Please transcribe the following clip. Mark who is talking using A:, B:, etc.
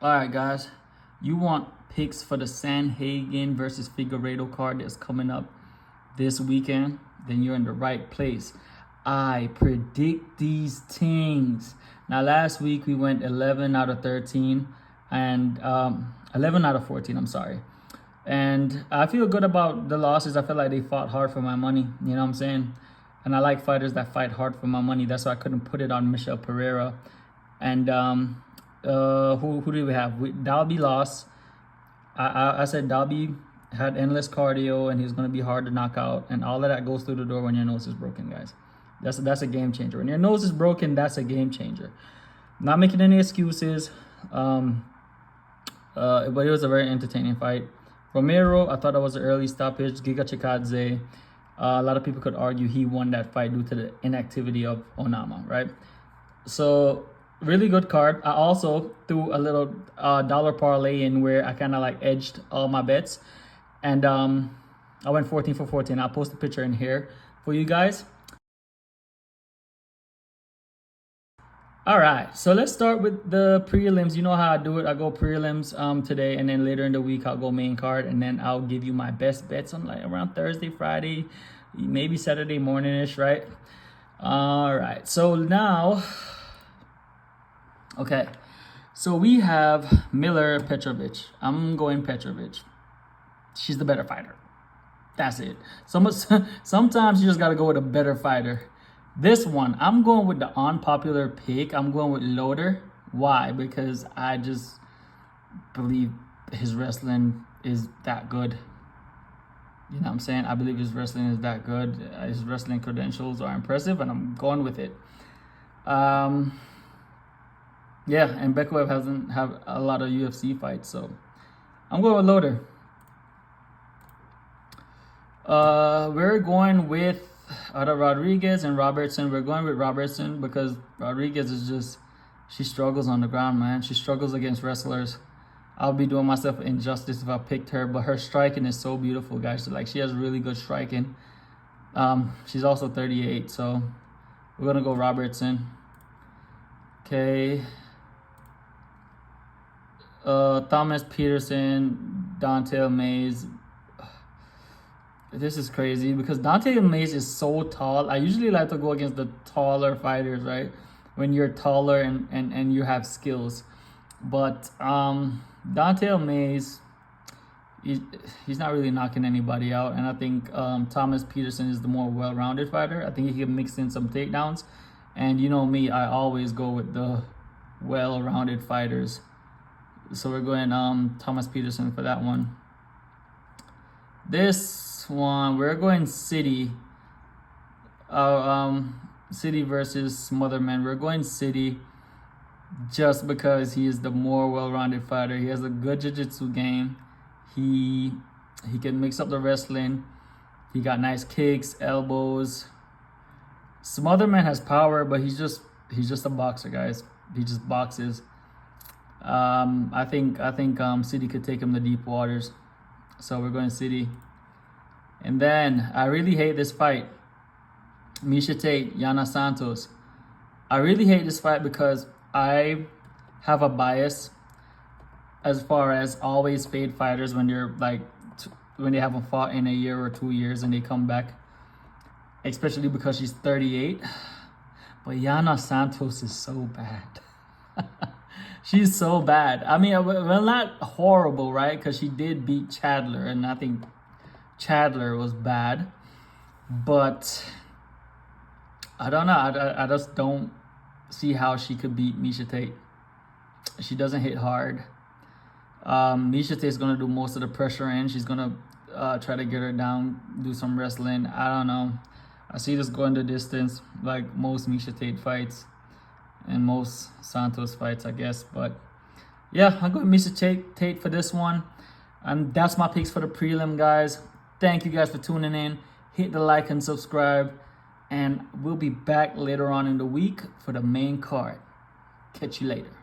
A: All right, guys. You want picks for the Sandhagen versus Figueiredo card that's coming up this weekend? Then you're in the right place. I predict these things. Now, last week we went 11 out of 13 and 11 out of 14. I'm sorry. And I feel good about the losses. I feel like they fought hard for my money. You know what I'm saying? And I like fighters that fight hard for my money. That's why I couldn't put it on Michel Pereira. And who do we have? Dalby lost. I said Dalby had endless cardio and he's going to be hard to knock out. And all of that goes through the door when your nose is broken, guys. That's a game changer. When your nose is broken, that's a game changer. Not making any excuses. But it was a very entertaining fight. Romero, I thought that was an early stoppage. Giga Chikadze. A lot of people could argue he won that fight due to the inactivity of Onama, right? So, really good card. I also threw a little dollar parlay in where I kind of like edged all my bets. And I went 14 for 14. I'll post a picture in here for you guys. All right, so let's start with the prelims. You know how I do it. I go prelims today, and then later in the week I'll go main card, and then I'll give you my best bets on like around Thursday, Friday, maybe Saturday morning-ish, right? All right, so now, okay, so we have Miller Petrovic. I'm going Petrovic. She's the better fighter. That's it. Sometimes you just got to go with a better fighter. This one, I'm going with the unpopular pick. I'm going with Loader. Why? Because I just believe his wrestling is that good. You know what I'm saying? I believe his wrestling is that good. His wrestling credentials are impressive, and I'm going with it. Yeah, and Beklev hasn't have a lot of UFC fights, so I'm going with Loader. We're going with out of Rodriguez and Robertson. We're going with Robertson because Rodriguez is just, she struggles on the ground, man. She struggles against wrestlers. I'll be doing myself injustice if I picked her, but her striking is so beautiful, guys. So, like, she has really good striking. She's also 38, so we're gonna go Robertson. Okay. Thomas Peterson, Dante Mays. This is crazy because Dante Mays is so tall. I usually like to go against the taller fighters, right? When you're taller and you have skills. But Dante Mays, he's not really knocking anybody out. And I think Thomas Peterson is the more well-rounded fighter. I think he can mix in some takedowns. And you know me, I always go with the well-rounded fighters. So we're going Thomas Peterson for that one. This one, we're going City. City versus Smotherman. We're going City just because he is the more well-rounded fighter. He has a good jiu-jitsu game. He can mix up the wrestling. He got nice kicks, elbows. Smotherman has power, but he's just a boxer, guys. He just boxes. I think City could take him to deep waters. So we're going City. And then, I really hate this fight. Miesha Tate, Yana Santos. I really hate this fight because I have a bias as far as always fade fighters when they're like, when they haven't fought in a year or 2 years and they come back. Especially because she's 38. But Yana Santos is so bad. She's so bad. I mean, well, not horrible, right? Because she did beat Chandler, and I think Chandler was bad. But I don't know. I just don't see how she could beat Miesha Tate. She doesn't hit hard. Miesha Tate's going to do most of the pressure in. She's going to try to get her down, do some wrestling. I don't know. I see this going the distance like most Miesha Tate fights. And most Santos fights, I guess. But yeah, I'm going to Miesha Tate for this one. And that's my picks for the prelim, guys. Thank you guys for tuning in. Hit the like and subscribe. And we'll be back later on in the week for the main card. Catch you later.